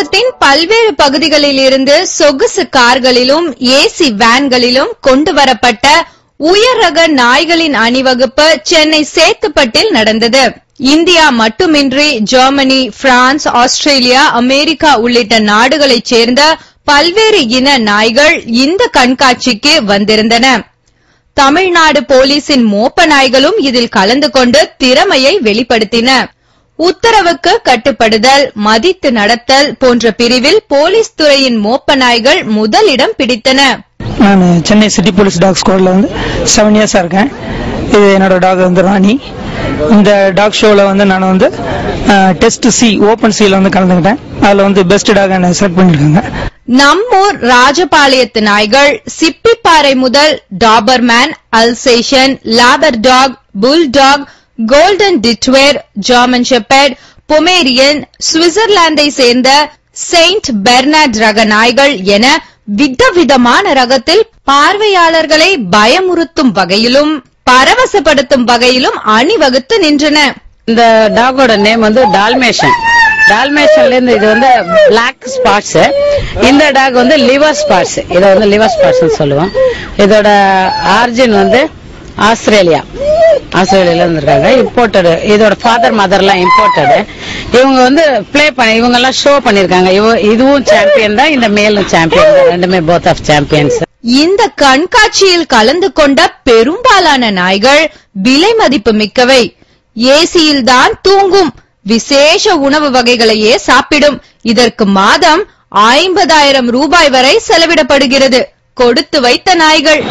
தமிழகத்தின் பல்வேறு பகுதிகளில் இருந்து சொகுசு கார்களிலும் ஏசி வேன்களிலும் கொண்டு வரப்பட்ட உயர் ரக நாய்களின் அணிவகுப்பு சென்னை சேத்துப்பட்டில் நடந்தது. இந்தியா மட்டுமின்றி ஜெர்மனி, பிரான்ஸ், ஆஸ்திரேலியா, அமெரிக்கா உள்ளிட்ட நாடுகளைச் சேர்ந்த பல்வேறு இன நாய்கள் இந்த கண்காட்சிக்கு வந்திருந்தன. தமிழ்நாடு போலீசின் மோப்ப நாய்களும் இதில் கலந்து கொண்டு திறமையை வெளிப்படுத்தின. உத்தரவுக்கு கட்டுப்படுதல், மதித்து நடத்தல் போன்ற பிரிவில் போலீஸ் துறையின் மோப்ப நாய்கள் முதலிடம் பிடித்தன. நான் சென்னை சிட்டி போலீஸ் டாக் ஸ்குவாட்ல 7 இயர்ஸா இருக்கேன். இது என்னோட டாக் ராணி. இந்த டாக் ஷோல நான் டெஸ்ட் சி ஓபன் சில கலந்துக்கிட்டேன். அதுல பெஸ்ட் டாக் என்ன செலக்ட் பண்ணிருக்காங்க. நம்மூர் ராஜபாளையத்து நாய்கள் சிப்பிப்பாறை முதல் Doberman, Alsatian, Labrador dog, bull dog, golden retriever, German shepherd, Pomeranian, சுவிட்சர்லாந்தை சேர்ந்த செயின்ட் பெர்னார்ட் ரக நாய்கள் என விதவிதமான ரகத்தில் பார்வையாளர்களை பயமுறுத்தும் வகையிலும் பரவசப்படுத்தும் வகையிலும் அணிவகுத்து நின்றன. இந்த டாகோட நேம் டால்மேஷன். டால்மேஷன்ல இருந்து இது பிளாக் ஸ்பாட்ஸ். இந்த டாக் லிவர் ஸ்பாட்ஸ். இத லிவர் ஸ்பாட்ஸ் சொல்லுவோம். இதோட ஆரிஜின் ஆஸ்திரேலியால இருந்திருக்காங்க. இம்போர்ட்டட். இதோட ஃபாதர் மதர் எல்லாம் இம்போர்ட்டட். இவங்க பிளே பண்ணி இவங்க எல்லாம் ஷோ பண்ணிருக்காங்க. இதுவும் சாம்பியன் தான், இந்த மேலும் சாம்பியன் தான். ரெண்டுமே போத் ஆஃப் சாம்பியன்ஸ். இந்த கண்காட்சியில் கலந்து கொண்ட பெரும்பாலான நாய்கள் விலை மதிப்பு மிக்கவை. ஏசியில் தான் தூங்கும், விசேஷ உணவு வகைகளையே சாப்பிடும். இதற்கு மாதம் 50,000 ரூபாய் வரை செலவிடப்படுகிறது. கொடுத்து வைத்த நாய்கள்.